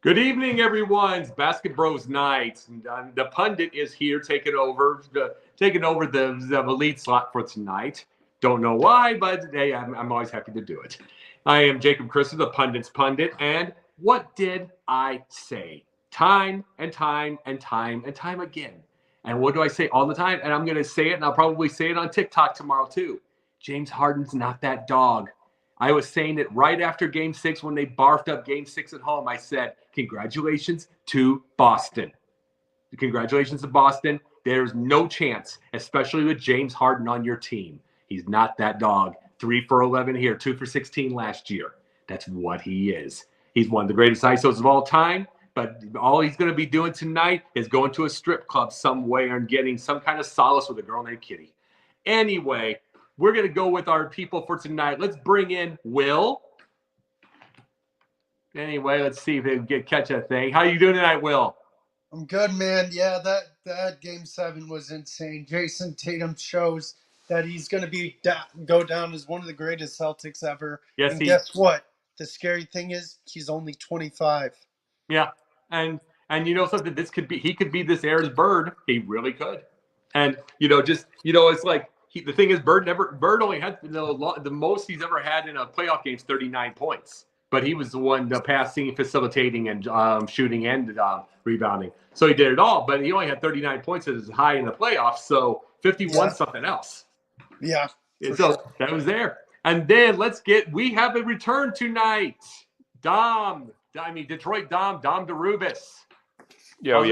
Good evening, everyone. It's Basketbros night. The pundit is here taking over the elite slot for tonight. Don't know why, but hey, I'm always happy to do it. I am Jacob Christner, the pundit's pundit, and what did I say? Time and time and time and time again. And what do I say all the time? And I'm going to say it, and I'll probably say it on TikTok tomorrow too. James Harden's not that dog. I was saying it right after Game 6 when they barfed up Game 6 at home. I said, congratulations to Boston. Congratulations to Boston. There's no chance, especially with James Harden on your team. He's not that dog. 3 for 11 here, 2 for 16 last year. That's what he is. He's one of the greatest ISOs of all time, but all he's going to be doing tonight is going to a strip club somewhere and getting some kind of solace with a girl named Kitty. Anyway, we're going to go with our people for tonight. Let's bring in Will. Anyway, let's see if they can catch that thing. How you doing tonight, Will? I'm good, man. Yeah, that Game 7 was insane. Jason Tatum shows that he's going to go down as one of the greatest Celtics ever. Yes, and guess what? The scary thing is he's only 25. Yeah, and you know something? He could be this era's Bird. He really could. And it's like the thing is, Bird only had the most he's ever had in a playoff game is 39 points. But he was the one passing, facilitating, and shooting and rebounding. So he did it all. But he only had 39 points as high in the playoffs. So 51 something else. Yeah. So sure. That was there. And then we have a return tonight. Detroit Dom DeRubeis. Yo.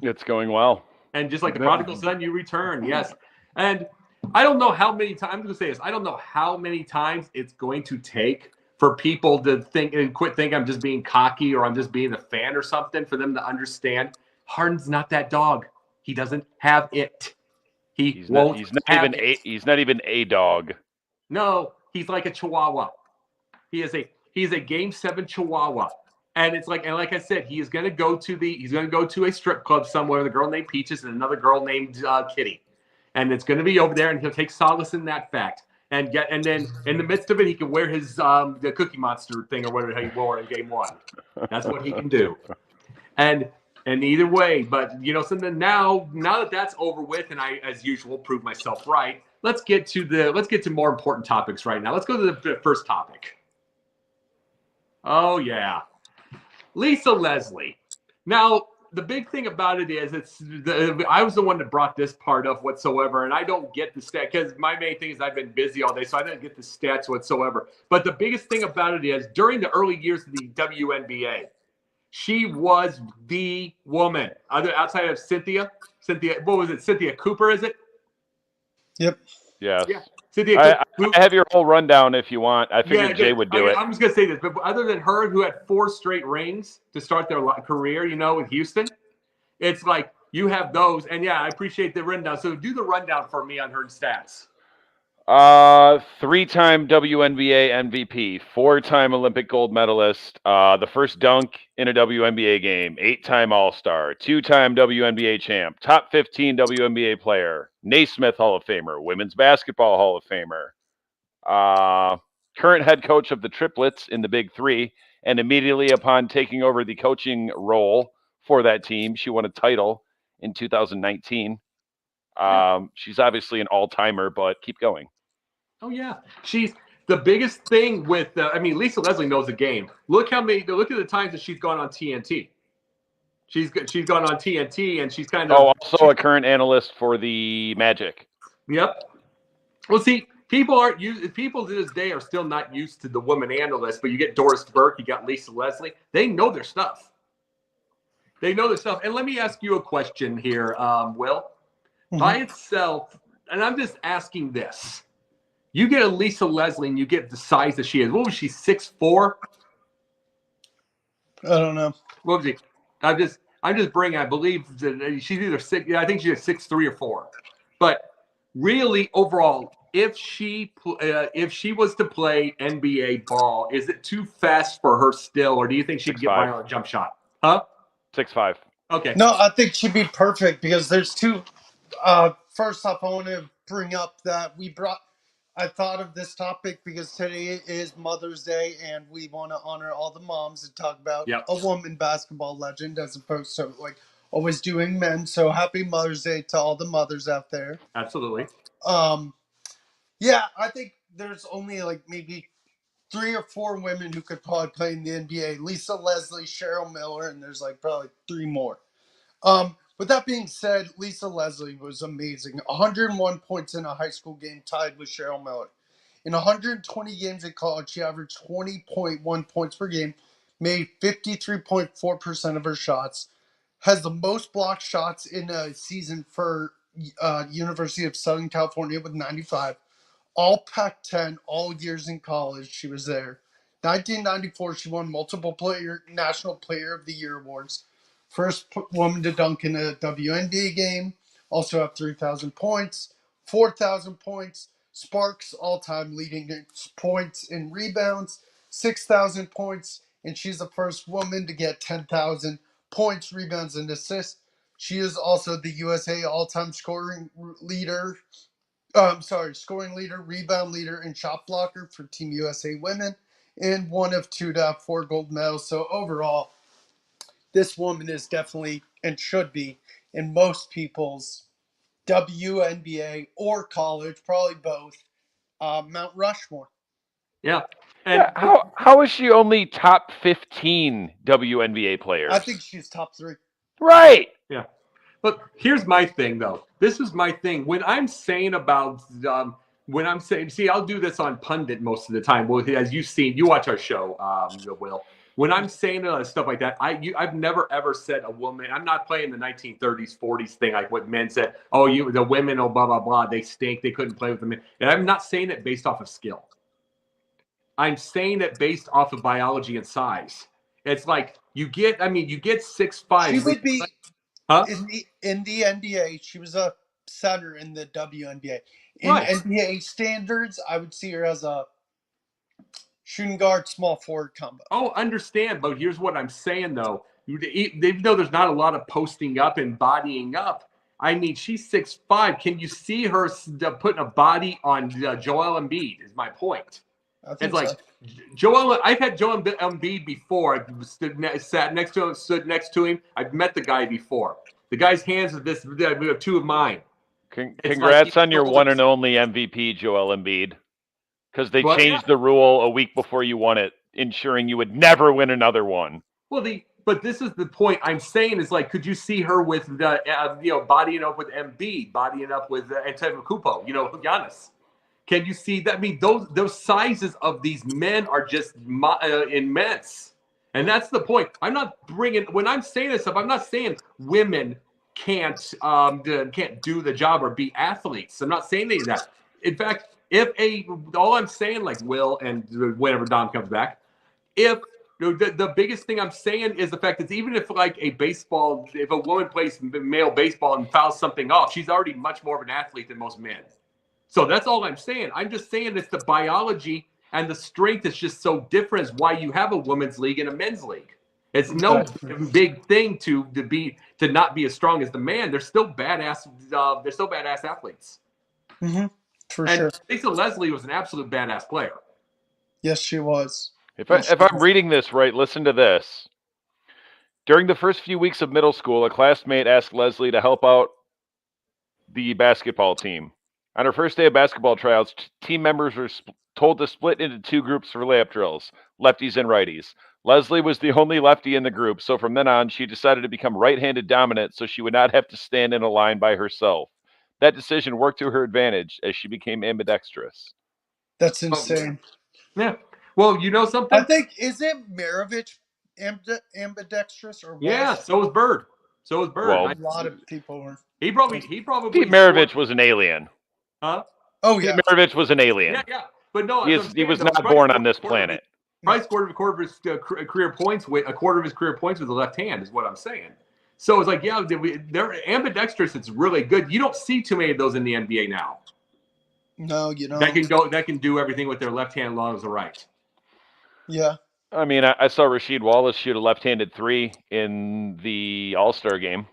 It's going well. And just like the prodigal son, you return. Yes. And I don't know how many times, I'm going to say this, I don't know how many times it's going to take for people to think and quit thinking I'm just being cocky or I'm just being a fan or something, for them to understand Harden's not that dog. He doesn't have it. He's not even a dog. No, he's like a chihuahua. He's a Game 7 chihuahua. And it's like I said, he's going to go to a strip club somewhere with a girl named Peaches and another girl named Kitty. And it's going to be over there, and he'll take solace in that fact. And then in the midst of it, he can wear his the Cookie Monster thing or whatever he wore in Game 1. That's what he can do. And either way, but something now that that's over with, and I, as usual, prove myself right. Let's get to more important topics right now. Let's go to the first topic. Oh yeah, Lisa Leslie. Now, the big thing about it is I was the one that brought this part up whatsoever, and I don't get the stat because my main thing is I've been busy all day, so I didn't get the stats whatsoever. But the biggest thing about it is during the early years of the WNBA, she was the woman. Outside of Cynthia, what was it? Cynthia Cooper, is it? Yep. Yes. Yeah. I have your whole rundown if you want. I figured Jay would do it. I'm just going to say this, but other than her, who had 4 straight rings to start their career, in Houston, it's like you have those. And yeah, I appreciate the rundown. So do the rundown for me on her stats. 3-time WNBA MVP, 4-time Olympic gold medalist, the first dunk in a WNBA game, 8-time All-Star, 2-time WNBA champ, top 15 WNBA player, Naismith Hall of Famer, Women's Basketball Hall of Famer, current head coach of the Triplets in the Big Three, and immediately upon taking over the coaching role for that team, she won a title in 2019. She's obviously an all-timer, but keep going. Oh yeah, she's the biggest thing with. Lisa Leslie knows the game. Look at the times that she's gone on TNT. She's gone on TNT, and she's kind of also a current analyst for the Magic. Yep. Well, see, people to this day are still not used to the woman analyst, but you get Doris Burke, you got Lisa Leslie. They know their stuff. And let me ask you a question here, Will. Mm-hmm. By itself, and I'm just asking this. You get a Lisa Leslie and you get the size that she is. What was she, 6'4"? I don't know. What was she? I'm just bringing, I believe that she's either 6, I think she's 6'3" or 4. But really, overall, if she was to play NBA ball, is it too fast for her still, or do you think she'd get by on a jump shot? Huh? 6'5". Okay. No, I think she'd be perfect because there's two. First off, I want to bring up that we brought I thought of this topic because today is Mother's Day, and we want to honor all the moms and talk about Yep. a woman basketball legend as opposed to like always doing men. So happy Mother's Day to all the mothers out there. Absolutely. Yeah, I think there's only like maybe 3 or 4 women who could probably play in the NBA. Lisa Leslie, Cheryl Miller, and there's like probably 3 more. With that being said, Lisa Leslie was amazing. 101 points in a high school game, tied with Cheryl Miller. In 120 games in college, she averaged 20.1 points per game, made 53.4% of her shots, has the most blocked shots in a season for University of Southern California with 95. All Pac-10, all years in college, she was there. 1994, she won multiple National Player of the Year awards. First woman to dunk in a WNBA game. Also have 3,000 points, 4,000 points. Sparks all-time leading points and rebounds, 6,000 points. And she's the first woman to get 10,000 points, rebounds, and assists. She is also the USA all-time scoring leader, rebound leader, and shot blocker for Team USA Women, and one of 2 to have 4 gold medals. So overall, this woman is definitely and should be in most people's WNBA or college, probably both, Mount Rushmore. Yeah. And how is she only top 15 WNBA players? I think she's top 3. Right. yeah. But here's my thing, though. This is my thing. When I'm saying about, see, I'll do this on Pundit most of the time. Well, as you've seen, you watch our show, Will. When I'm saying stuff like that, I've never ever said a woman. I'm not playing the 1930s, 40s thing like what men said. Oh, the women, oh, blah blah blah. They stink. They couldn't play with the men. And I'm not saying it based off of skill. I'm saying it based off of biology and size. It's like you get 6'5". She would be Huh? in the NBA. She was a center in the WNBA. In Right. NBA standards, I would see her as a shooting guard, small forward combo. Oh, understand. But here's what I'm saying, though. Even though there's not a lot of posting up and bodying up, I mean, she's 6'5". Can you see her putting a body on Joel Embiid? Is my point. I think It's like so. I've had Joel Embiid before. I sat next to him, stood next to him. I've met the guy before. The guy's hands are this. We have 2 of mine. Congrats on your one and only MVP, Joel Embiid. Because they changed the rule a week before you won it, ensuring you would never win another one. Well, but this is the point I'm saying is like, could you see her with bodying up with Embiid, bodying up with Antetokounmpo, Giannis? Can you see that? I mean, those sizes of these men are just immense, and that's the point. I'm not when I'm saying this stuff. I'm not saying women can't do the job or be athletes. I'm not saying that. In fact, all I'm saying, like Will and whenever Dom comes back, if the biggest thing I'm saying is the fact that even if like if a woman plays male baseball and fouls something off, she's already much more of an athlete than most men. So that's all I'm saying. I'm just saying it's the biology and the strength is just so different is why you have a women's league and a men's league. It's no big thing to not be as strong as the man. They're still badass. They're still badass athletes. Mm-hmm. For sure. Lisa Leslie was an absolute badass player. Yes, she was. If I'm reading this right, listen to this. During the first few weeks of middle school, a classmate asked Leslie to help out the basketball team. On her first day of basketball tryouts, team members were told to split into 2 groups for layup drills, lefties and righties. Leslie was the only lefty in the group, so from then on, she decided to become right-handed dominant so she would not have to stand in a line by herself. That decision worked to her advantage as she became ambidextrous. That's insane. Yeah. Well, you know something? I think, is it Maravich ambidextrous or what? Yeah, so was Bird. Well, a lot of people were. He probably Pete Maravich was an alien. Huh? Oh, yeah. Pete Maravich was an alien. Yeah. But no, he was not born on this planet. Probably scored a quarter of his career points with the left hand is what I'm saying. So it's like, yeah, they're ambidextrous. It's really good. You don't see too many of those in the NBA now. No, you don't. That can do everything with their left hand as long as the right. Yeah. I mean, I saw Rasheed Wallace shoot a left-handed 3 in the All-Star game.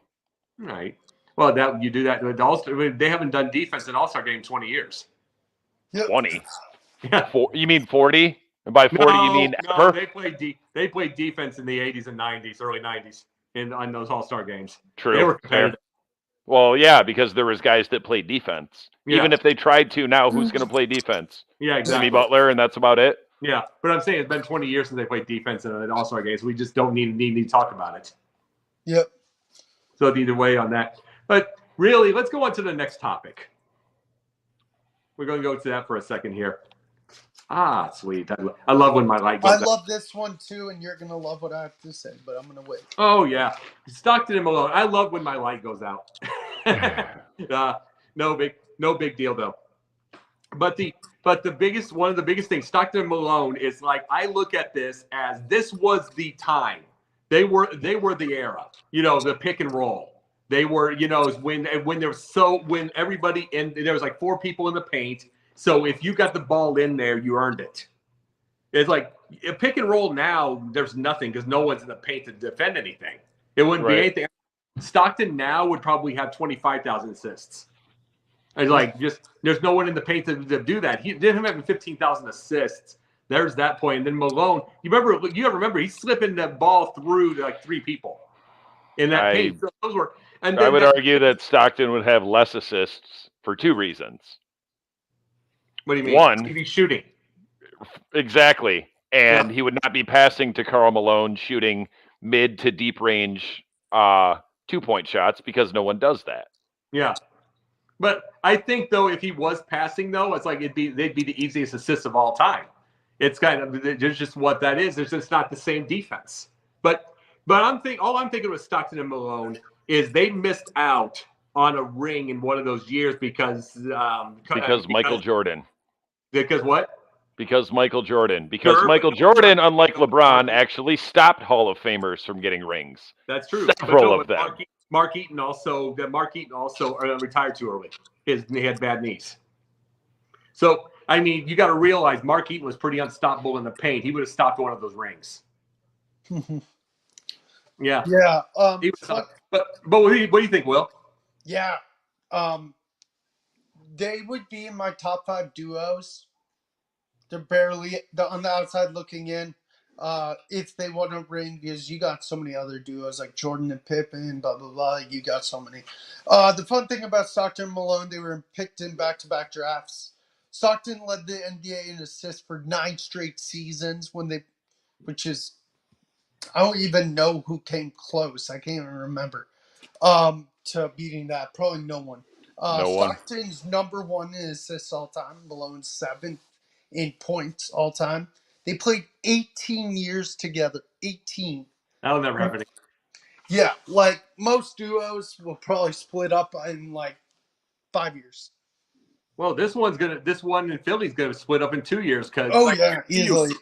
Right. Well, you do that with the All-Star. They haven't done defense in All-Star game in 20 years. Yep. 20. Yeah. You mean 40? And by 40, you mean no, ever? they played defense in the 80s and 90s, early 90s on those All-Star games. True. They were competitive. Fair. Well, yeah, because there was guys that played defense. Yeah. Even if they tried to now, who's going to play defense? Yeah, exactly. Jimmy Butler, and that's about it. Yeah, but I'm saying it's been 20 years since they played defense in an All-Star game, so we just don't need to talk about it. Yep. So either way on that. But really, let's go on to the next topic. We're going to go to that for a second here. Ah, sweet. I love when my light goes out. I love this one too, and you're gonna love what I have to say, but I'm gonna wait. Oh yeah, Stockton and Malone. I love when my light goes out. No big deal though. But one of the biggest things, Stockton and Malone, is like I look at this as this was the time. They were the era. You know, the pick and roll. They were, you know, when everybody there was like 4 people in the paint. So if you got the ball in there, you earned it. It's like a pick and roll now, there's nothing because no one's in the paint to defend anything. It wouldn't be anything. Stockton now would probably have 25,000 assists. It's like there's no one in the paint to do that. He did him having 15,000 assists. There's that point. And then Malone, you remember he's slipping the ball through to like 3 people in that paint. So those were. And I would argue that Stockton would have less assists for 2 reasons. What do you mean? One, he's shooting. Exactly. And he would not be passing to Karl Malone shooting mid to deep range 2-point shots because no one does that. Yeah. But I think though, if he was passing though, it's like they'd be the easiest assists of all time. It's kind of there's just what that is. There's just not the same defense. But all I'm thinking with Stockton and Malone is they missed out on a ring in one of those years because Michael Jordan. Because what? Because Michael Jordan. Because Michael Jordan, unlike LeBron, actually stopped Hall of Famers from getting rings. That's true. Several of them. Mark Eaton also retired too early. He had bad knees. So I mean, you got to realize Mark Eaton was pretty unstoppable in the paint. He would have stopped one of those rings. Yeah. Yeah. But what do you think, Will? Yeah. They would be in my top 5 duos. They're barely on the outside looking in. If they want a ring, because you got so many other duos like Jordan and Pippen, blah blah blah. You got so many. The fun thing about Stockton and Malone, they were picked in back-to-back drafts. Stockton led the NBA in assists for 9 straight seasons which is I don't even know who came close. I can't even remember to beating that. Probably no one. Stockton's number 1 in assists all time. Malone's 7th in points all time. They played 18 years together. 18. That'll never happen. Yeah, like most duos will probably split up in like 5 years. Well, this one in Philly's gonna split up in 2 years because easily.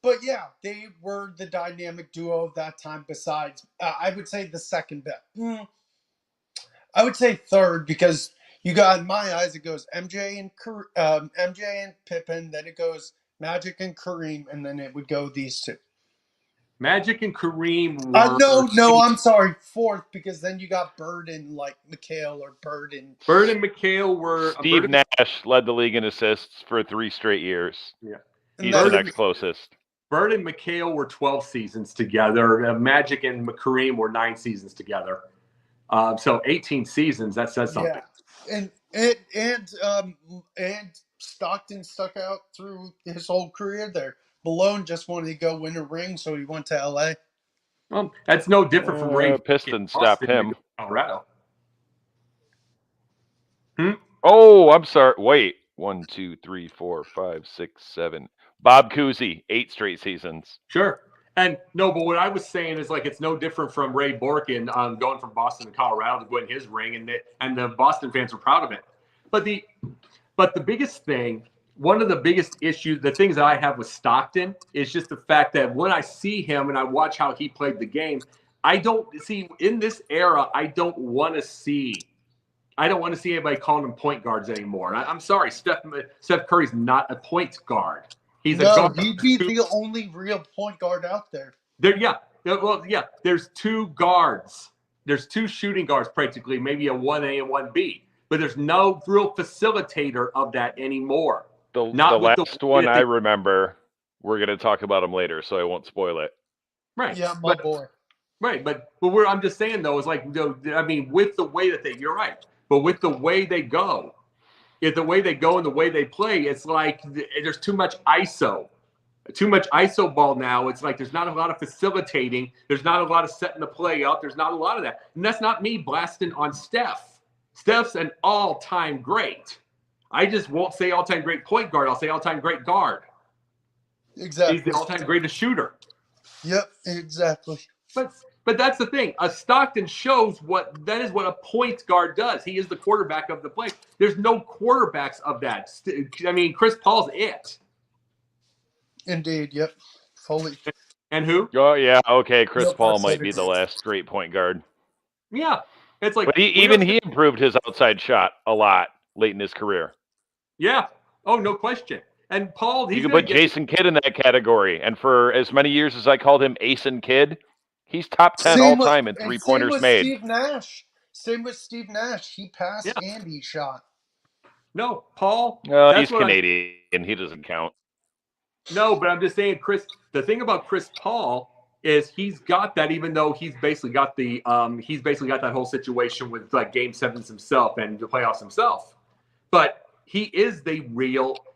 But yeah, they were the dynamic duo of that time. Besides, I would say the second best. I would say third because you got in my eyes it goes MJ and Pippen, then it goes Magic and Kareem, and then it would go these 2. Magic and Kareem were... No, I'm sorry, 4th, because then you got Bird and like McHale or Bird and McHale were... Steve Nash led the league in assists for 3 straight years. Yeah. He's the next closest. Bird and McHale were 12 seasons together. Magic and Kareem were 9 seasons together. So 18 seasons, that says something. Yeah. And Stockton stuck out through his whole career there. Malone just wanted to go win a ring, so he went to LA. Well, that's no different from Ray. Pistons stopped him. Colorado. Oh, I'm sorry. Wait. 1, 2, 3, 4, 5, 6, 7. Bob Cousy, 8 straight seasons. Sure. And no, but what I was saying is like it's no different from Ray Borkin going from Boston to Colorado to win his ring, and the Boston fans were proud of it. But the biggest thing, one of the biggest issues, the things that I have with Stockton is just the fact that when I see him and I watch how he played the game, I don't see in this era. I don't want to see anybody calling him point guards anymore. I'm sorry, Steph Curry's not a point guard. He'd be the only real point guard out there. There's 2 guards. There's 2 shooting guards practically, maybe a 1A and 1B. but there's no real facilitator of that anymore. The last one I remember, we're going to talk about him later, so I won't spoil it. Right. Yeah, my boy. Right, but I'm just saying though, is like, I mean, with the way that you're right, but with the way they go, and the way they play, it's like there's too much ISO ball now. It's like there's not a lot of facilitating. There's not a lot of setting the play up. There's not a lot of that. And that's not me blasting on Steph. Steph's an all-time great. I just won't say all-time great point guard. I'll say all-time great guard. Exactly. He's the all-time greatest shooter. Yep, exactly. But that's the thing. A Stockton shows what a point guard does. He is the quarterback of the play. There's no quarterbacks of that. I mean, Chris Paul's it. Indeed, yep. Fully. And who? Oh, yeah, okay. Chris Paul might be the last great point guard. Yeah. It's like, but he improved his outside shot a lot late in his career. Yeah. Oh, no question. And Paul, you can put Jason Kidd in that category. And for as many years as I called him Asen Kidd, he's top 10 all time in three-pointers made. Same with Steve Nash. He passed and he shot. No, Paul. He's Canadian. He doesn't count. No, but I'm just saying, Chris. The thing about Chris Paul is he's got that, even though he's basically got that whole situation with like Game 7s himself and the playoffs himself. But he is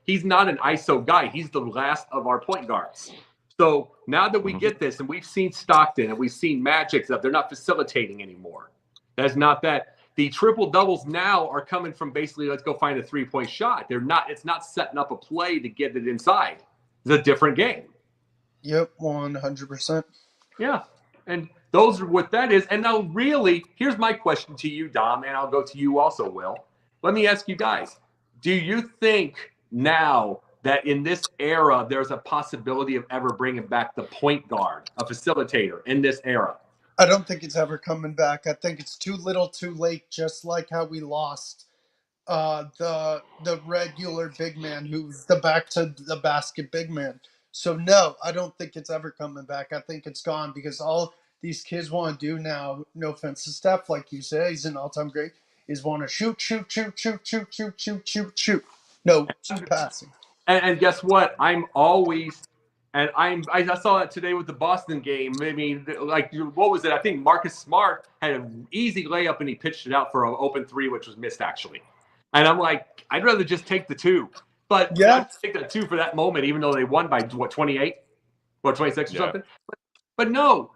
he's not an ISO guy. He's the last of our point guards. So now that we get this, and we've seen Stockton and we've seen Magic stuff, they're not facilitating anymore. That's not that. The triple doubles now are coming from basically let's go find a 3-point shot. It's not setting up a play to get it inside. It's a different game. Yep, 100%. Yeah, and those are what that is. And now, really, here's my question to you, Dom, and I'll go to you also, Will. Let me ask you guys: do you think now that in this era there's a possibility of ever bringing back the point guard, a facilitator in this era? I don't think it's ever coming back. I think it's too little, too late. Just like how we lost the regular big man who's the back to the basket big man. So no, I don't think it's ever coming back. I think it's gone because all these kids want to do now, no offense to Steph, like you say, he's an all-time great, is want to shoot. No, shoot passing. And guess what? I saw that today with the Boston game. I mean, like, what was it? I think Marcus Smart had an easy layup and he pitched it out for an open 3, which was missed actually. And I'm like, I'd rather just take the 2. But I'd take the 2 for that moment, even though they won by 28 or 26 or something. But no,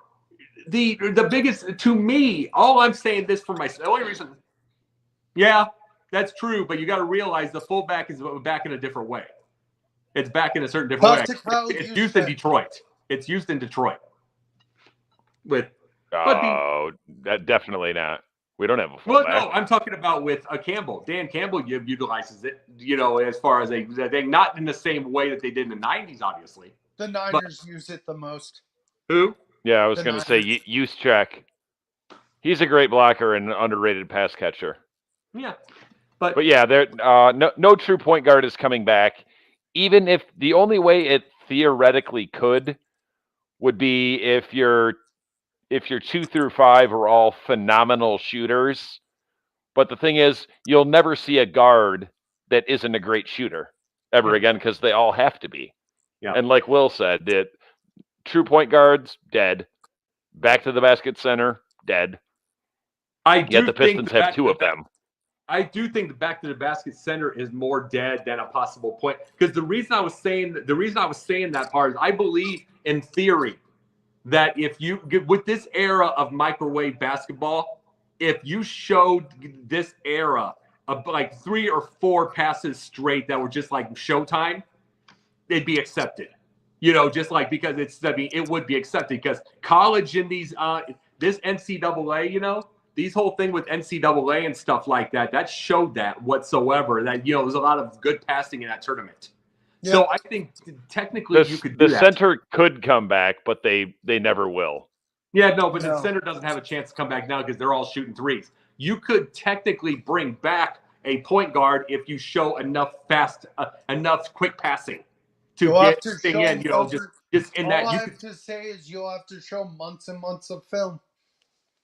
the biggest, to me, all I'm saying this for myself, the only reason, that's true, but you got to realize the fullback is back in a different way. It's back in a certain different way. It's used in Detroit. It's used in Detroit. That definitely not. We don't have a fullback. Well, no, I'm talking about with Campbell. Dan Campbell utilizes it, as far as they not in the same way that they did in the 90s, obviously. The Niners use it the most. Who? Yeah, I was going to say Juszczyk. He's a great blocker and an underrated pass catcher. Yeah. But yeah, no true point guard is coming back. Even if the only way it theoretically could would be if your 2 through 5 are all phenomenal shooters. But the thing is, you'll never see a guard that isn't a great shooter ever again because they all have to be. Yeah. And like Will said, that true point guards, dead. Back to the basket center, dead. Yet the Pistons have 2 of them. I do think the back to the basket center is more dead than a possible point. Because the reason I was saying that part is I believe in theory that if you with this era of microwave basketball, if you showed this era of like 3 or 4 passes straight that were just like showtime, it'd be accepted. Just like because it would be accepted because college in these this NCAA, these whole thing with NCAA and stuff like that showed that whatsoever, that, there was a lot of good passing in that tournament. Yeah. So I think technically you could do that. The center could come back, but they never will. Yeah, no, but the center doesn't have a chance to come back now because they're all shooting threes. You could technically bring back a point guard if you show enough quick passing to get this thing in, just in that. All I have to say is you'll have to show months and months of film.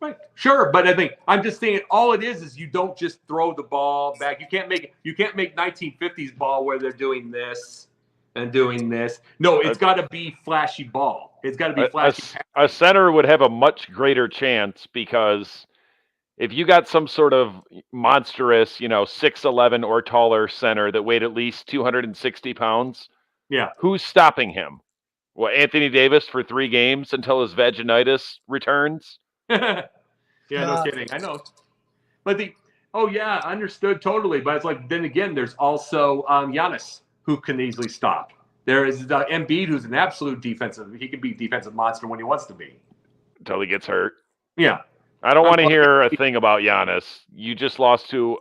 Right. Sure, but I think I'm just saying all it is you don't just throw the ball back. You can't make 1950s ball where they're doing this and doing this. No, it's got to be flashy ball. It's got to be flashy. A center would have a much greater chance because if you got some sort of monstrous, 6'11" or taller center that weighed at least 260 pounds, yeah, who's stopping him? Well, Anthony Davis for 3 games until his vaginitis returns? yeah, no kidding. I know. But understood totally. But it's like, then again, there's also Giannis who can easily stop. There is Embiid, who's an absolute defensive. He can be a defensive monster when he wants to be. Until he gets hurt. Yeah. I don't want to hear a thing about Giannis. You just lost to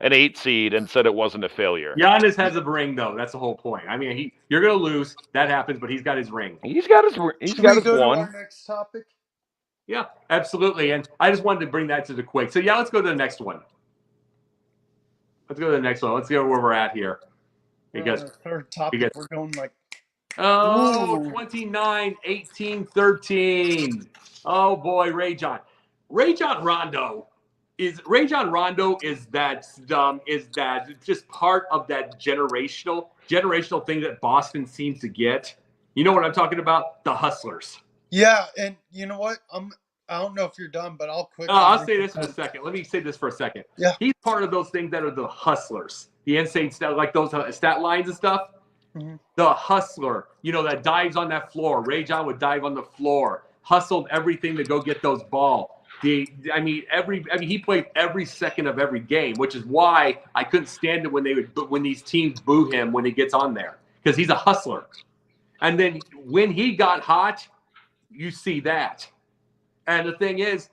an 8 seed and said it wasn't a failure. Giannis has a ring, though. That's the whole point. I mean, you're going to lose. That happens, but he's got his ring. He's got his one. To our next topic? Yeah, absolutely. And I just wanted to bring that to the quick. So, let's go to the next one. Let's go to the next one. Let's see where we're at here. Because third topic, we're going like 29, 18, 13. Oh boy, Rajon Rondo is that just part of that generational thing that Boston seems to get. You know what I'm talking about? The hustlers. Yeah, and you know what? I don't know if you're done, but I'll quickly. I'll say this in a second. Let me say this for a second. Yeah. He's part of those things that are the hustlers. The insane stat, like those stat lines and stuff. Mm-hmm. The hustler, that dives on that floor. Rajon would dive on the floor, hustled everything to go get those ball. He played every second of every game, which is why I couldn't stand it when these teams boo him when he gets on there, because he's a hustler. And then when he got hot, you see that. And the thing is,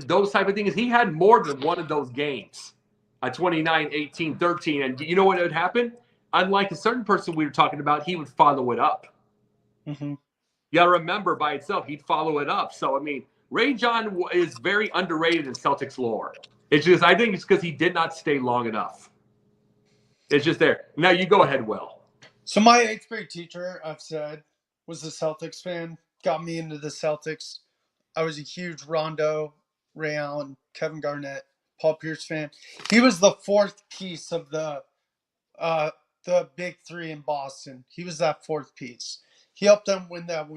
those type of things, he had more than one of those games, 29, 18, 13. And you know what would happen? Unlike a certain person we were talking about, he would follow it up. Mm-hmm. You got to remember, by itself, he'd follow it up. So, I mean, Rajon is very underrated in Celtics lore. It's just, I think it's because he did not stay long enough. It's just there. Now, you go ahead, Will. So my 8th grade teacher, I've said, was a Celtics fan, got me into the Celtics. I was a huge Rondo, Ray Allen, Kevin Garnett, Paul Pierce fan. He was the 4th piece of the big 3 in Boston. He was that 4th piece. He helped them win that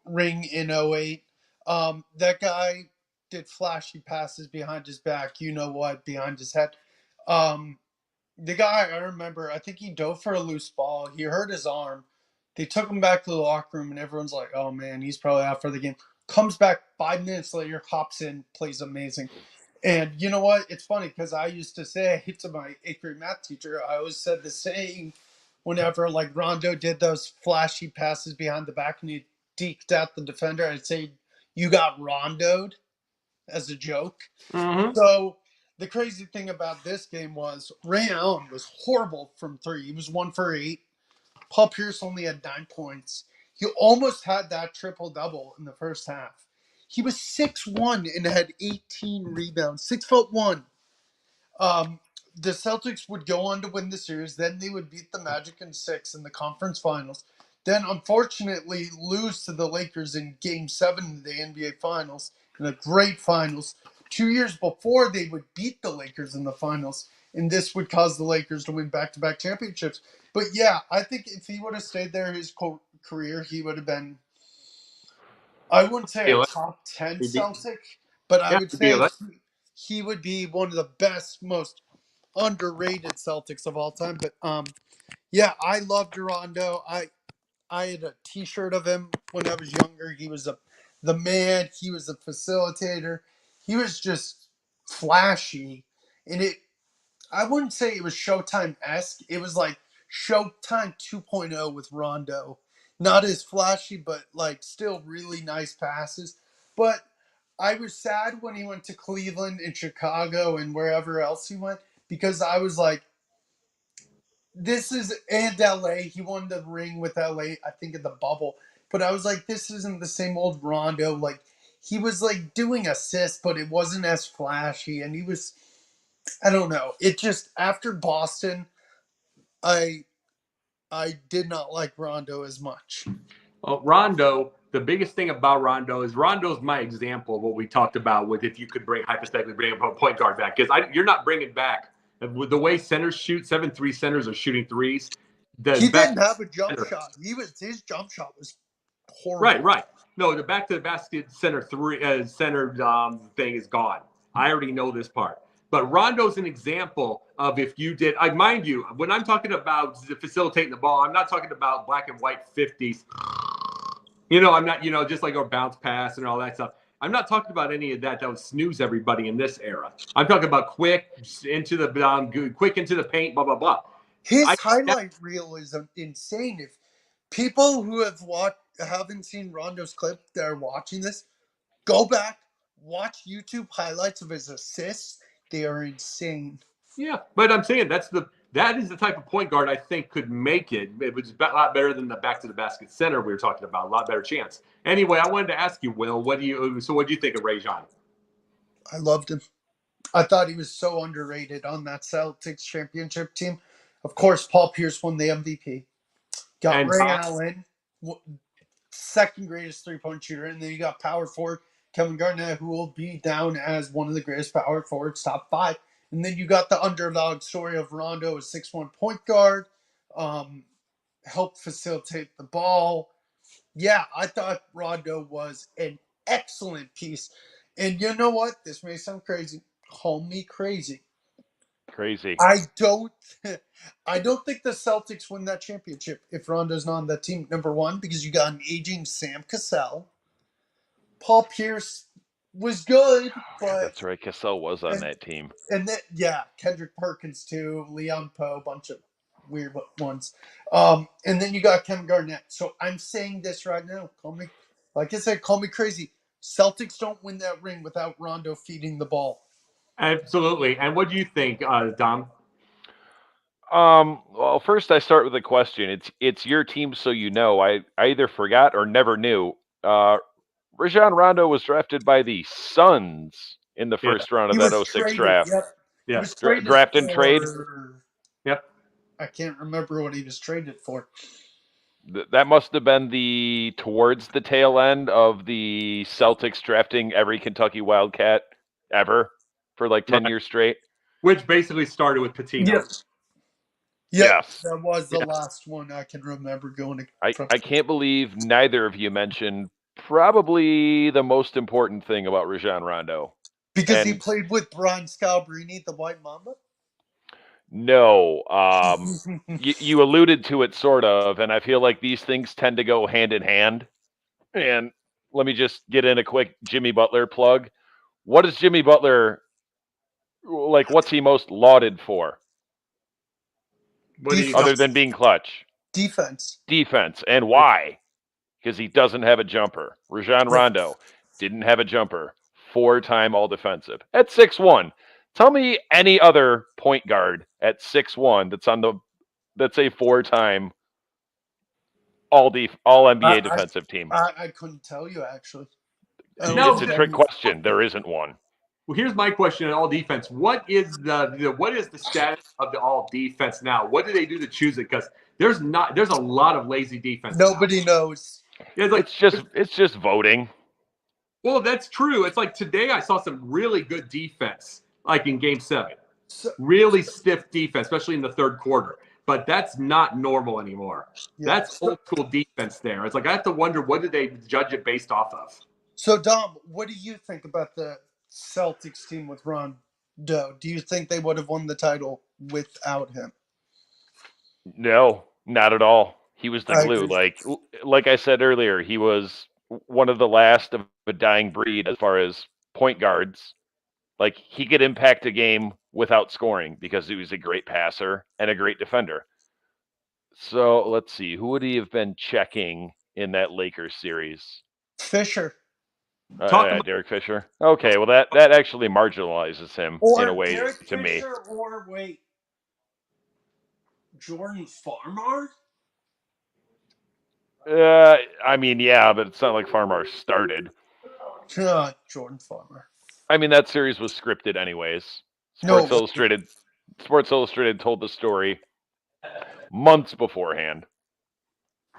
ring in 08. That guy did flashy passes behind his back. You know what? Behind his head. The guy, I remember, I think he dove for a loose ball. He hurt his arm. They took him back to the locker room, and everyone's like, oh, man, he's probably out for the game. Comes back 5 minutes later, hops in, plays amazing. And you know what? It's funny because I used to say to my 8th grade math teacher, I always said the same whenever like Rondo did those flashy passes behind the back and he deked out the defender. I'd say, you got Rondoed, as a joke. Mm-hmm. So the crazy thing about this game was Ray Allen was horrible from 3. He was 1 for 8. Paul Pierce only had 9 points. He almost had that triple-double in the first half. He was 6'1" and had 18 rebounds. 6'1". The Celtics would go on to win the series. Then they would beat the Magic in 6 in the conference finals. Then, unfortunately, lose to the Lakers in Game 7 of the NBA Finals, in a great finals. 2 years before, they would beat the Lakers in the finals, and this would cause the Lakers to win back-to-back championships. But, yeah, I think if he would have stayed there his career, he would have been, I wouldn't say a top 10 Celtic, but I would say he would be one of the best, most underrated Celtics of all time. But, yeah, I loved Rondo. I had a T-shirt of him when I was younger. He was the man. He was a facilitator. He was just flashy. And I wouldn't say it was Showtime-esque. It was like Showtime 2.0 with Rondo. Not as flashy, but like still really nice passes. But I was sad when he went to Cleveland and Chicago and wherever else he went, because I was like, and LA. He won the ring with LA, I think, in the bubble. But I was like, this isn't the same old Rondo. Like, he was like doing assists, but it wasn't as flashy. And he was, I don't know. It just, after Boston, I did not like Rondo as much. Well, Rondo the biggest thing about Rondo is Rondo's my example of what we talked about with if you could hypothetically bring a point guard back, because you're not bringing back with the way centers shoot. 7-3 centers are shooting threes. He didn't have a jump shot. His jump shot was horrible. Right. No, the back to the basket center thing is gone. I already know this part. But Rondo's an example of if you did, mind you, when I'm talking about facilitating the ball, I'm not talking about black and white 50s. I'm not, just like a bounce pass and all that stuff. I'm not talking about any of that would snooze everybody in this era. I'm talking about quick into the paint, blah, blah, blah. His highlight reel is insane. If people who haven't seen Rondo's clip that are watching this, go back, watch YouTube highlights of his assists. They are insane. Yeah, but I'm saying that is the type of point guard I think could make it. It was a lot better than the back to the basket center we were talking about. A lot better chance. Anyway, I wanted to ask you, Will, what do you think of Rajon? I loved him. I thought he was so underrated on that Celtics championship team. Of course, Paul Pierce won the MVP. Got Ray Allen, second greatest three-point shooter, and then you got power forward Kevin Garnett, who will be down as one of the greatest power forwards, top 5. And then you got the underdog story of Rondo, a 6'1" point guard, helped facilitate the ball. Yeah, I thought Rondo was an excellent piece. And you know what? This may sound crazy. Call me crazy. Crazy. I don't think the Celtics win that championship if Rondo's not on that team. Number one, because you got an aging Sam Cassell. Paul Pierce was good, but that's right. Cassell was on that team. And then Kendrick Perkins too, Leon Poe, bunch of weird ones. And then you got Kevin Garnett. So I'm saying this right now. Call me crazy. Celtics don't win that ring without Rondo feeding the ball. Absolutely. And what do you think, Dom? Well, first I start with a question. It's your team, so you know. I either forgot or never knew. Rajon Rondo was drafted by the Suns in the first round of that 06 draft. Yep. Yeah. Draft and trade. Yep. I can't remember what he was traded for. That must have been towards the tail end of the Celtics drafting every Kentucky Wildcat ever for like 10 years straight. Which basically started with Patino. Yes. That was the last one I can remember going to. I can't believe neither of you mentioned probably the most important thing about Rajon Rondo. Because he played with Brian Scalabrine, the White Mamba? No. You alluded to it sort of, and I feel like these things tend to go hand in hand. And let me just get in a quick Jimmy Butler plug. What is Jimmy Butler, what's he most lauded for? Other than being clutch? Defense. And why? Because he doesn't have a jumper. Rajon Rondo didn't have a jumper. 4-time all-defensive. At 6'1". Tell me any other point guard at 6'1" that's a 4-time all NBA defensive team. I couldn't tell you, actually. It's a trick question. There isn't one. Well, here's my question on all defense. What is the status of the all defense now? What do they do to choose it? Because there's a lot of lazy defense. Nobody knows. It's just voting. Well, that's true. It's like today I saw some really good defense, like in Game 7. Really stiff defense, especially in the third quarter. But that's not normal anymore. That's old school defense there. It's like I have to wonder, what did they judge it based off of? So, Dom, what do you think about the Celtics team with Rondo? Do you think they would have won the title without him? No, not at all. He was the glue. Like I said earlier, he was one of the last of a dying breed as far as point guards. Like, he could impact a game without scoring because he was a great passer and a great defender. So let's see, who would he have been checking in that Lakers series? Fisher. Derek Fisher. Okay, well that actually marginalizes him in a way Derek to me. Or wait, Jordan Farmar? I mean, yeah, but it's not like Farmar started. Jordan Farmar. I mean, that series was scripted anyways. Sports Illustrated told the story months beforehand.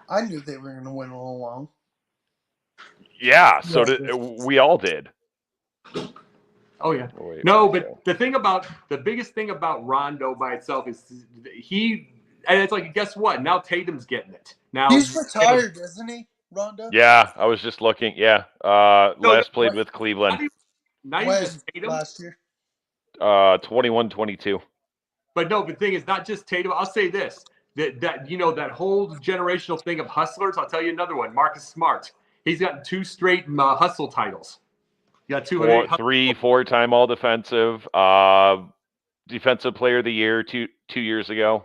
I knew they were going to win all along. Yeah, so Yeah. we all did. Oh yeah. Wait, No, okay. but the biggest thing about Rondo by itself is and it's like, guess what? Now Tatum's getting it. Now He's retired, isn't he, Rondo? Yeah, I was just looking. Yeah, last played with Cleveland. Not even When? just Tatum. Last year? 21-22. But no, the thing is not just Tatum. I'll say this: that whole generational thing of hustlers. I'll tell you another one. Marcus Smart. He's gotten 2 straight hustle titles. He got 4-time All Defensive, Defensive Player of the Year 2 years ago.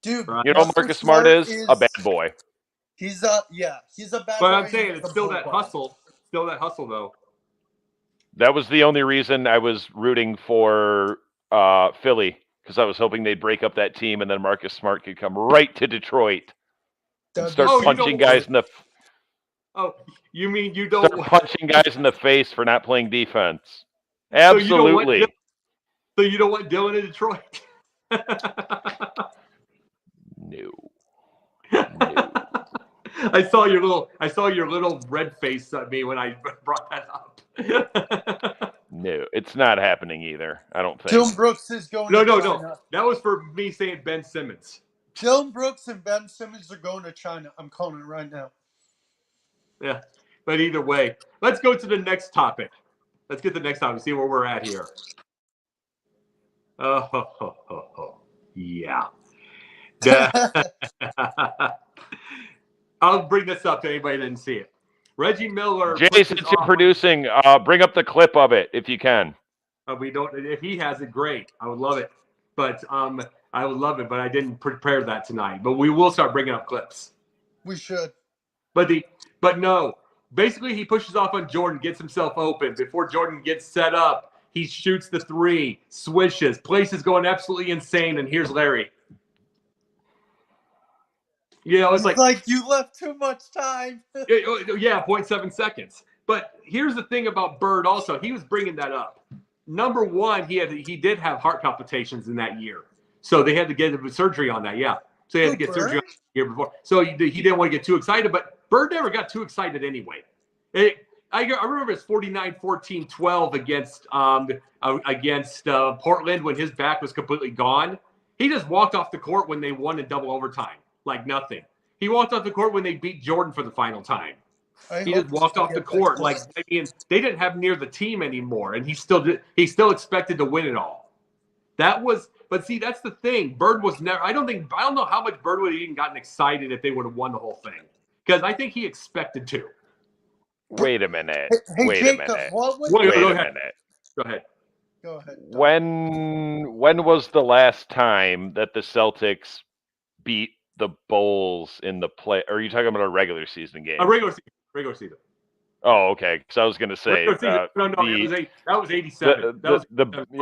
Dude, You know, Marcus Smart is a bad boy. He's a bad boy. But I'm saying it's still that hustle. Still that hustle, though. That was the only reason I was rooting for Philly, because I was hoping they'd break up that team and then Marcus Smart could come right to Detroit and start punching guys in the. Oh, you mean you don't start punching guys in the face for not playing defense? Absolutely. So you don't want Dylan in Detroit? No. I saw your little red face at me when I brought that up. No, it's not happening either. I don't think. Dylan Brooks is going to China. No. That was for me saying Ben Simmons. Dylan Brooks and Ben Simmons are going to China. I'm calling it right now. Yeah, but either way, let's go to the next topic. Let's get the next topic, see where we're at here. Yeah. I'll bring this up to anybody that didn't see it. Reggie Miller. Jay, since you're producing, bring up the clip of it if you can. We don't. If he has it, great. I would love it. But I would love it. But I didn't prepare that tonight. But we will start bringing up clips. We should. But no. Basically, he pushes off on Jordan, gets himself open. Before Jordan gets set up, he shoots the 3, swishes. Place is going absolutely insane. And here's Larry. You know, it's like you left too much time. Yeah, 0.7 seconds. But here's the thing about Bird also. He was bringing that up. Number one, he did have heart palpitations in that year. So they had to get surgery on that, yeah. So he had to get surgery on the year before. So he didn't want to get too excited, but Bird never got too excited anyway. I remember it's 49-14-12 against Portland when his back was completely gone. He just walked off the court when they won in double overtime. Like nothing. He walked off the court when they beat Jordan for the final time. He just walked off the court. Like, I mean, they didn't have near the team anymore, and he still expected to win it all. But see, that's the thing. Bird was never. I don't know how much Bird would have even gotten excited if they would have won the whole thing, because I think he expected to. Wait a minute. Hey, Wait Jacob, a minute. Wait a minute. Go ahead. Go ahead. When was the last time that the Celtics beat the Bulls in the play? Or are you talking about a regular season game? A regular season. Oh, okay. Because I was going to say that was 87. I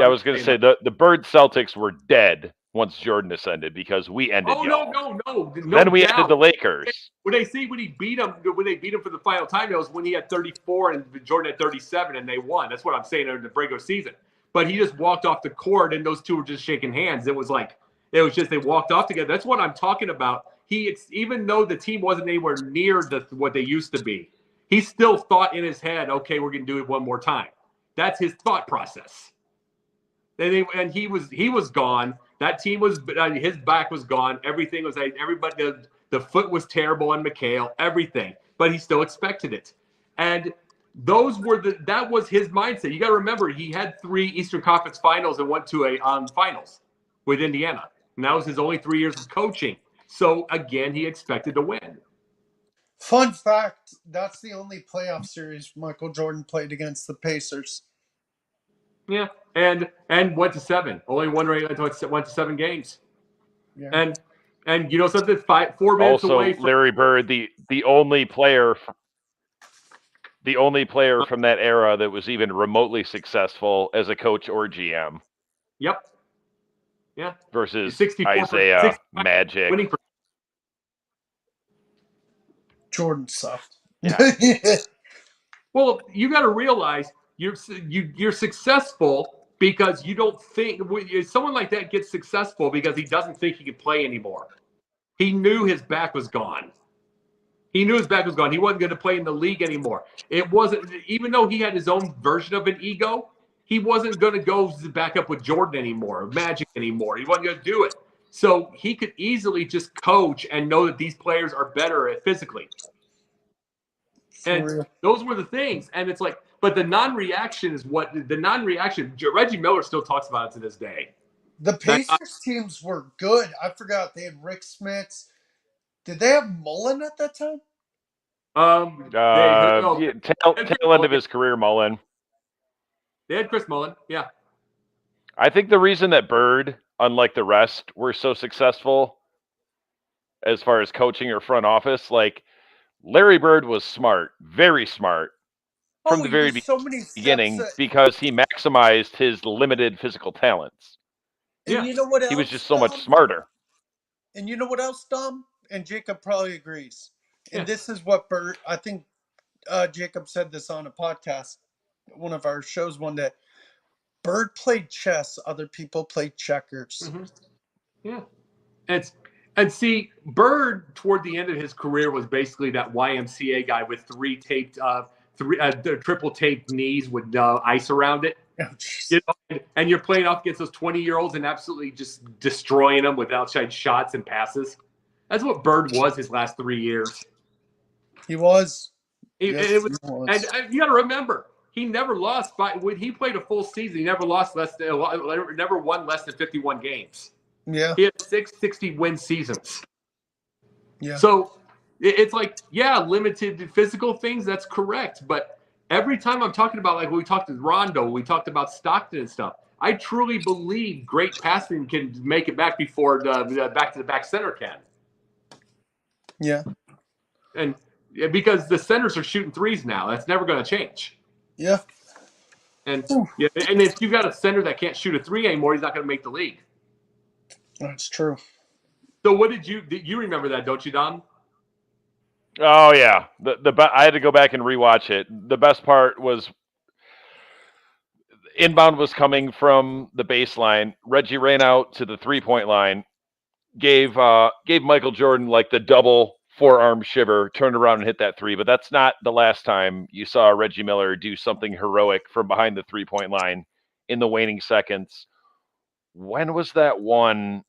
was going to say the Bird Celtics were dead once Jordan ascended because we ended. No. Then we ended the Lakers. When they beat him for the final time, it was when he had 34 and Jordan had 37, and they won. That's what I'm saying in the regular season. But he just walked off the court, and those two were just shaking hands. It was just they walked off together. That's what I'm talking about. Even though the team wasn't anywhere near what they used to be, he still thought in his head, okay, we're going to do it one more time. That's his thought process. And he was gone. That team was, his back was gone. Everything was, everybody, the foot was terrible on McHale, everything. But he still expected it. And that was his mindset. You got to remember, he had 3 Eastern Conference Finals and went to a finals with Indiana. And that was his only 3 years of coaching. So, again, he expected to win. Fun fact, that's the only playoff series Michael Jordan played against the Pacers. Yeah, and went to 7. Only one went to 7 games. Yeah. And you know something? 4 minutes also, away from Larry Bird, the only player from that era that was even remotely successful as a coach or GM. Yep. Yeah. Versus Isaiah Magic. Winning Jordan sucked. Yeah. Well, you got to realize you're successful because you don't think someone like that gets successful because he doesn't think he can play anymore. He knew his back was gone. He knew his back was gone. He wasn't going to play in the league anymore. It wasn't, even though he had his own version of an ego, he wasn't going to go back up with Jordan anymore, Magic anymore. He wasn't going to do it. So he could easily just coach and know that these players are better at physically. And those were the things. And it's like, but the non-reaction is what the non-reaction. Reggie Miller still talks about it to this day. The Pacers teams were good. I forgot they had Rick Smits. Did they have Mullen at that time? Tail end of his career, Mullen. They had Chris Mullen, yeah. I think the reason that Bird, unlike the rest, were so successful as far as coaching or front office, like Larry Bird was smart, very smart from the very beginning because he maximized his limited physical talents. And you know what else? He was just so much smarter. And you know what else, Dom? And Jacob probably agrees. And this is what Bird, I think Jacob said this on a podcast, one of our shows one day. Bird played chess. Other people played checkers. Mm-hmm. Yeah. And see, Bird, toward the end of his career, was basically that YMCA guy with triple taped knees with ice around it. Oh, and you're playing off against those 20-year-olds and absolutely just destroying them with outside shots and passes. That's what Bird was his last 3 years. He was. He was. And you got to remember, he never lost. When he played a full season, he never won less than 51 games. Yeah. He had 60 win seasons. Yeah. So it's like, limited physical things. That's correct. But every time I'm talking about, like when we talked to Rondo, we talked about Stockton and stuff, I truly believe great passing can make it back before the back-to-the-back center can. Yeah. And because the centers are shooting threes now, that's never going to change. Yeah. And if you got a center that can't shoot a three anymore, he's not going to make the league. That's true. So what did you remember that, don't you, Don? Oh yeah. I had to go back and rewatch it. The best part was inbound was coming from the baseline. Reggie ran out to the 3-point line, gave Michael Jordan like the double forearm shiver, turned around and hit that three. But that's not the last time you saw Reggie Miller do something heroic from behind the 3-point line in the waning seconds. When was that one?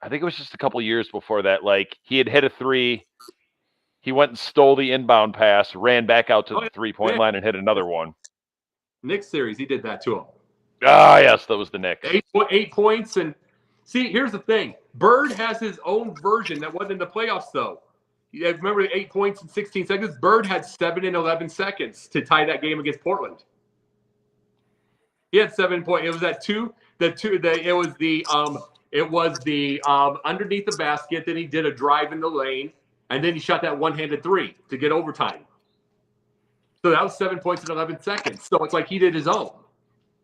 I think it was just a couple years before that. Like he had hit a three. He went and stole the inbound pass, ran back out to the 3-point line and hit another one. Knicks series, he did that to him. Ah, yes, that was the Knicks. 8 points. And see, here's the thing. Bird has his own version that wasn't in the playoffs, though. You remember the 8 points in 16 seconds? Bird had 7 in 11 seconds to tie that game against Portland. He had 7 points. It was that two. It was the underneath the basket. Then he did a drive in the lane, and then he shot that one-handed three to get overtime. So that was 7 points in 11 seconds. So it's like he did his own.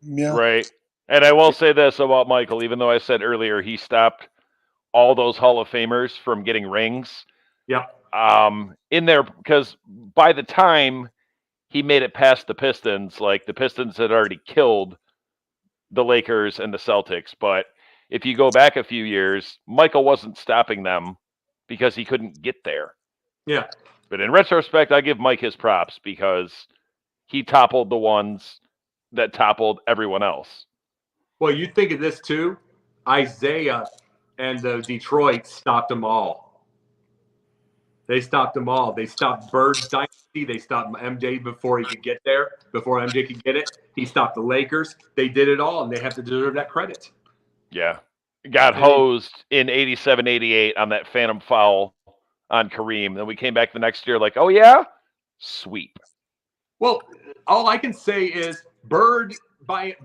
Yeah. Right. And I will say this about Michael, even though I said earlier he stopped all those Hall of Famers from getting rings. Yeah. In there, because by the time he made it past the Pistons, like the Pistons had already killed the Lakers and the Celtics. But if you go back a few years, Michael wasn't stopping them because he couldn't get there. Yeah. But in retrospect, I give Mike his props because he toppled the ones that toppled everyone else. Well, you think of this too. Isaiah and Detroit stopped them all. They stopped them all. They stopped Bird's dynasty. They stopped MJ before he could get there, before MJ could get it. He stopped the Lakers. They did it all, and they have to deserve that credit. Yeah. Got hosed in 87, 88 on that phantom foul on Kareem. Then we came back the next year like, oh, yeah? Sweep. Well, all I can say is Bird by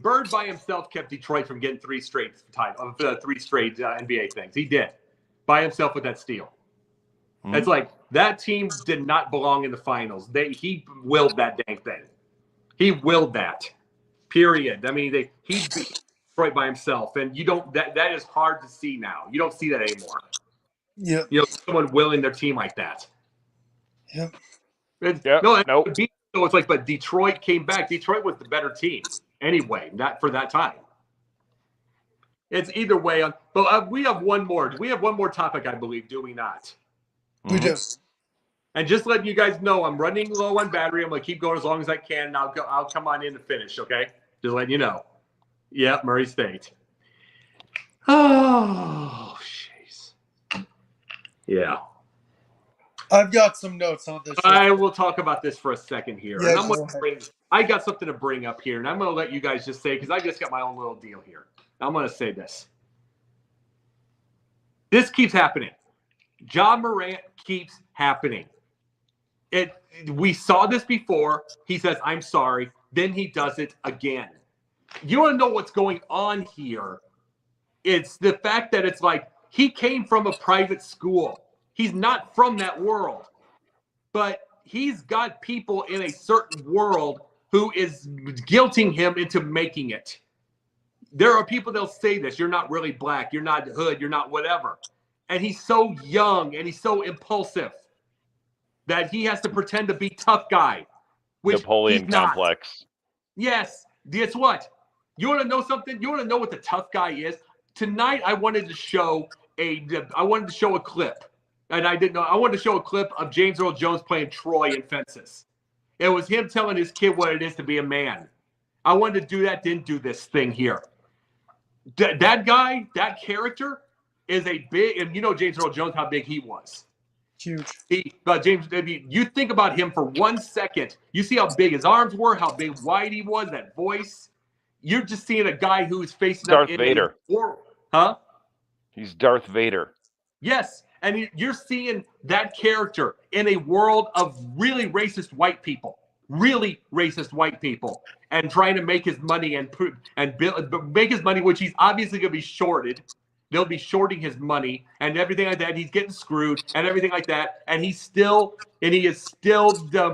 himself kept Detroit from getting three straight NBA things. He did by himself with that steal. Mm-hmm. It's like that team did not belong in the finals. He willed that dang thing. He willed that. Period. I mean, he beat Detroit by himself, and you don't. That is hard to see now. You don't see that anymore. Yeah. Someone willing their team like that. Yep. So it's like, but Detroit came back. Detroit was the better team anyway, not for that time. It's either way. But we have one more. We have one more topic, I believe, do we not? We do. And just letting you guys know, I'm running low on battery. I'm going to keep going as long as I can, and I'll come on in to finish, okay? Just letting you know. Yep, Murray State. Oh, jeez. Yeah. I've got some notes on this. I will talk about this for a second here. Yeah, and I got something to bring up here, and I'm going to let you guys just say, because I just got my own little deal here. I'm going to say this. This keeps happening. John Morant keeps happening. We saw this before. He says, I'm sorry. Then he does it again. You want to know what's going on here? It's the fact that it's like he came from a private school. He's not from that world. But he's got people in a certain world who is guilting him into making it. There are people that'll say this. You're not really black. You're not hood. You're not whatever. And he's so young and he's so impulsive that he has to pretend to be tough guy. Which Napoleon complex. Yes. Guess what? You want to know something? You want to know what the tough guy is? Tonight, I wanted to show a clip. And I didn't know. I wanted to show a clip of James Earl Jones playing Troy in Fences. It was him telling his kid what it is to be a man. I wanted to do that, didn't do this thing here. That guy, that character, is a big, and you know James Earl Jones, how big he was. Huge. You think about him for 1 second. You see how big his arms were, how big, wide he was, that voice. You're just seeing a guy who's facing Darth Vader. Huh? He's Darth Vader. Yes, and you're seeing that character in a world of really racist white people, and trying to make his money and make his money, which he's obviously going to be shorted. They'll be shorting his money and everything like that. He's getting screwed and everything like that. And he is still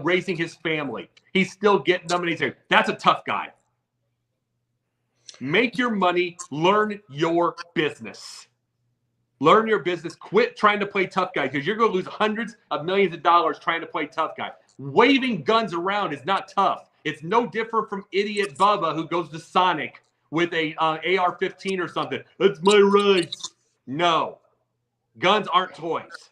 raising his family. He's still getting them, and he's saying, that's a tough guy. Make your money. Learn your business. Learn your business. Quit trying to play tough guy, because you're going to lose hundreds of millions of dollars trying to play tough guy. Waving guns around is not tough. It's no different from idiot Bubba who goes to Sonic with a AR-15 or something. That's my rights. No. Guns aren't toys.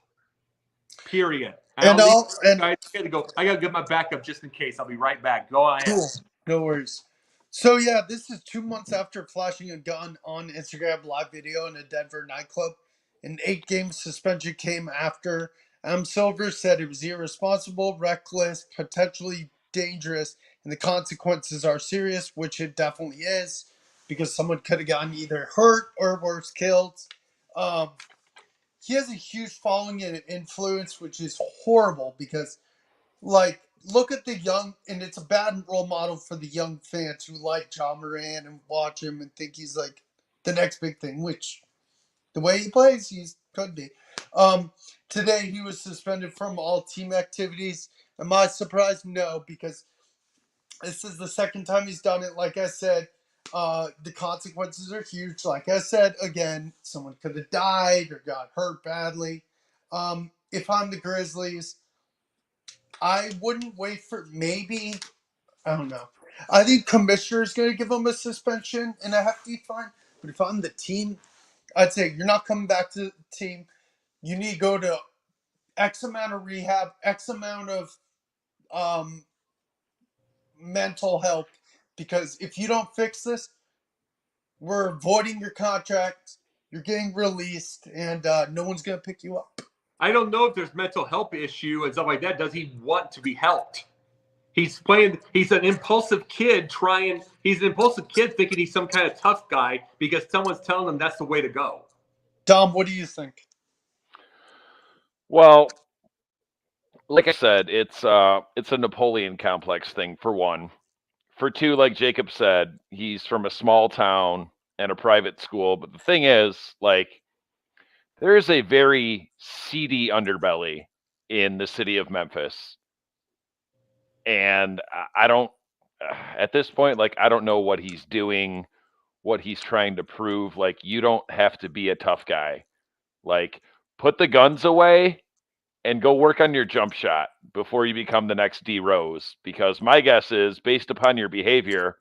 Period. I gotta get my backup just in case. I'll be right back. Go ahead. Cool. No worries. So yeah, this is 2 months after flashing a gun on Instagram live video in a Denver nightclub. An 8-game suspension came after. Silver said it was irresponsible, reckless, potentially dangerous, and the consequences are serious, which it definitely is, because someone could have gotten either hurt or worse, killed. He has a huge following and influence, which is horrible, because, like, look at the young, and it's a bad role model for the young fans who like John Morant and watch him and think he's like the next big thing, which the way he plays, he could be. Today he was suspended from all team activities. Am I surprised? No, because this is the second time he's done it. Like I said, the consequences are huge. Like I said, again, someone could have died or got hurt badly. If I'm the Grizzlies, I wouldn't wait for maybe, I don't know. I think commissioner's going to give him a suspension and a hefty fine. But if I'm the team, I'd say you're not coming back to the team. You need to go to X amount of rehab, X amount of mental help. Because if you don't fix this, we're voiding your contract. You're getting released, and no one's going to pick you up. I don't know if there's mental health issue and stuff like that. Does he want to be helped? He's an impulsive kid thinking he's some kind of tough guy because someone's telling him that's the way to go. Dom, what do you think? Well, like I said, it's a Napoleon complex thing, for one. For two, like Jacob said, he's from a small town and a private school. But the thing is, like, there is a very seedy underbelly in the city of Memphis. And I don't, at this point, like, I don't know what he's doing, what he's trying to prove. Like, you don't have to be a tough guy. Like, put the guns away and go work on your jump shot before you become the next D Rose. Because my guess is, based upon your behavior,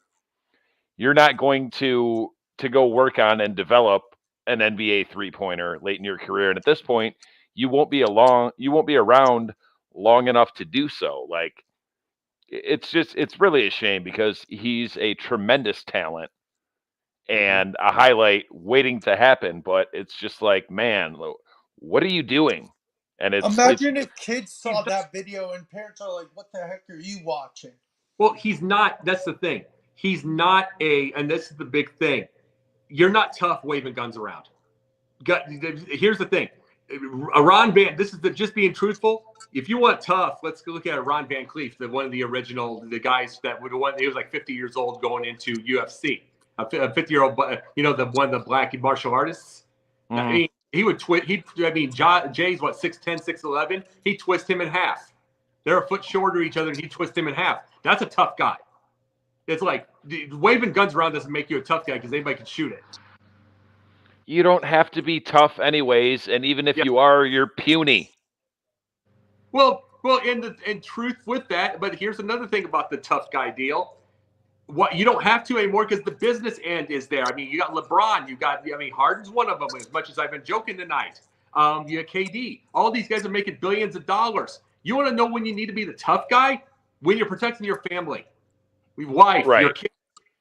you're not going to go work on and develop an NBA 3-pointer late in your career. And at this point, you won't be around long enough to do so. Like, it's really a shame because he's a tremendous talent and a highlight waiting to happen. But it's just like, man, what are you doing? And Imagine if kids saw that video and parents are like, "What the heck are you watching?" Well, he's not. That's the thing. He's not and this is the big thing. You're not tough waving guns around. Here's the thing. Ron Van, this is just being truthful. If you want tough, let's look at Ron Van Cleef, one of the original, the guys that would he was like 50 years old going into UFC. A 50-year-old, the one of the black martial artists. Mhm. He would twist. Jay's what 6'10", 6'11". He'd twist him in half. They're a foot shorter each other, and he'd twist him in half. That's a tough guy. It's like waving guns around doesn't make you a tough guy because anybody can shoot it. You don't have to be tough anyways, and even if you are, you're puny. Well, in truth with that, but here's another thing about the tough guy deal. What you don't have to anymore because the business end is there. I mean, you got LeBron, Harden's one of them. As much as I've been joking tonight, you got KD. All these guys are making billions of dollars. You want to know when you need to be the tough guy? When you're protecting your family, your wife, your kids.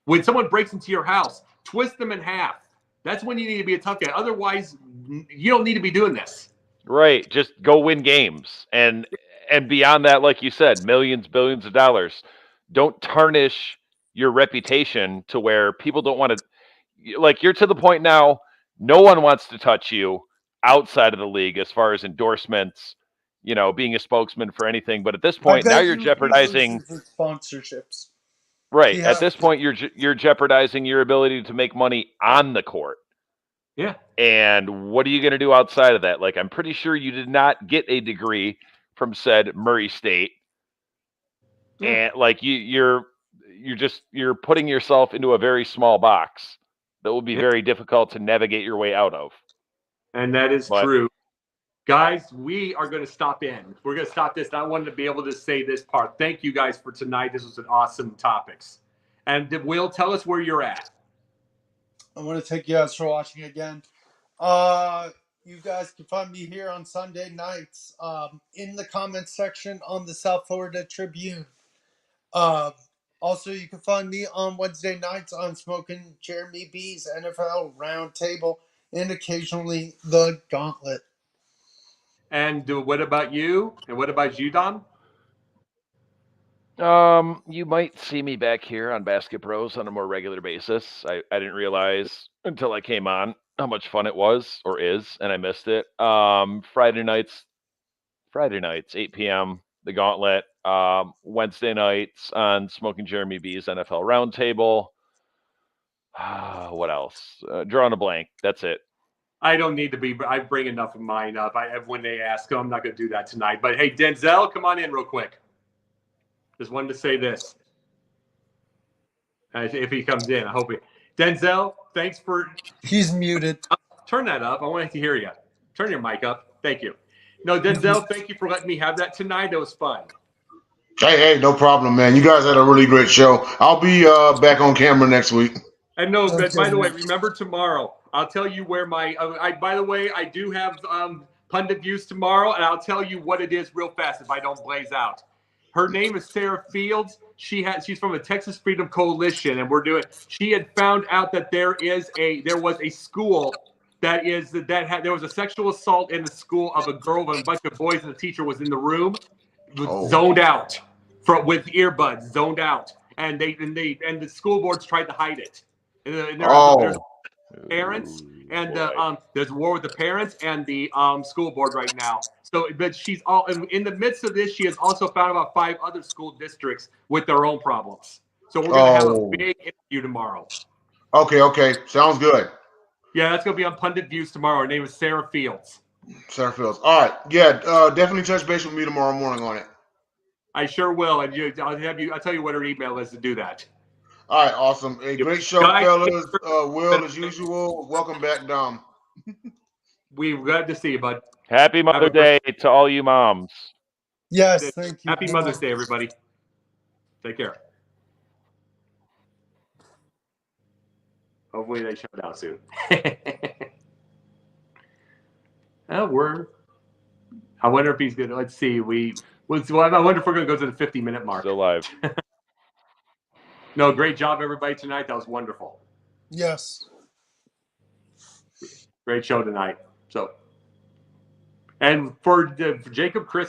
When someone breaks into your house, twist them in half. That's when you need to be a tough guy. Otherwise, you don't need to be doing this. Right. Just go win games. And beyond that, like you said, millions, billions of dollars. Don't tarnish your reputation to where people don't want to, like, you're to the point now, no one wants to touch you outside of the league as far as endorsements, being a spokesman for anything. But at this point, now you're jeopardizing sponsorships. Right. At this point, you're jeopardizing your ability to make money on the court. Yeah. And what are you going to do outside of that? Like, I'm pretty sure you did not get a degree from said Murray State. And like you're putting yourself into a very small box that will be very difficult to navigate your way out of. And that is true. Guys, we are going to stop in. We're going to stop this. I wanted to be able to say this part. Thank you guys for tonight. This was an awesome topics. And Will, tell us where you're at. I want to thank you guys for watching again. You guys can find me here on Sunday nights in the comments section on the South Florida Tribune. Also, you can find me on Wednesday nights on Smoking Jeremy B's NFL Roundtable and occasionally the Gauntlet. And what about you? And what about you, Don? You might see me back here on Basketbros on a more regular basis. I didn't realize until I came on how much fun it was or is, and I missed it. Friday nights, 8 p.m., the Gauntlet. Wednesday nights on Smoking Jeremy B's NFL Roundtable. What else? Drawing a blank. That's it. I don't need to be, but I bring enough of mine up. When they ask, I'm not going to do that tonight. But hey, Denzel, come on in real quick. Just wanted to say this. If he comes in, I hope he. Denzel, thanks for. He's muted. Turn that up. I want to hear you. Turn your mic up. Thank you. No, Denzel, thank you for letting me have that tonight. That was fun. Hey, no problem, man. You guys had a really great show. I'll be back on camera next week. And no, but by the way, remember tomorrow. I'll tell you where my. By the way, I do have pundit views tomorrow, and I'll tell you what it is real fast if I don't blaze out. Her name is Sarah Fields. She's from the Texas Freedom Coalition, and she had found out that there was a school there was a sexual assault in the school of a girl and a bunch of boys, and the teacher was in the room, zoned out, with earbuds, zoned out, and the school boards tried to hide it. And there's parents, and there's a war with the parents and the school board right now. So, but she's all in the midst of this. She has also found about 5 other school districts with their own problems. So we're gonna have a big interview tomorrow. Okay, sounds good. Yeah, that's gonna be on Pundit Views tomorrow. Her name is Sarah Fields. Sarah Fields. All right, yeah, definitely touch base with me tomorrow morning on it. I sure will, and I'll tell you what her email is to do that. All right, awesome. A great show, fellas. Will, as usual. Welcome back, Dom. We're glad to see you, bud. Happy Mother's Day to all you moms. Yes, thank you. Happy Mother's Day, everybody. Take care. Hopefully they shut down soon. I wonder if he's good. Let's see. Well, I wonder if we're going to go to the 50-minute mark. Still live. No, great job, everybody, tonight. That was wonderful. Yes. Great show tonight. So, and for Jacob, Chris,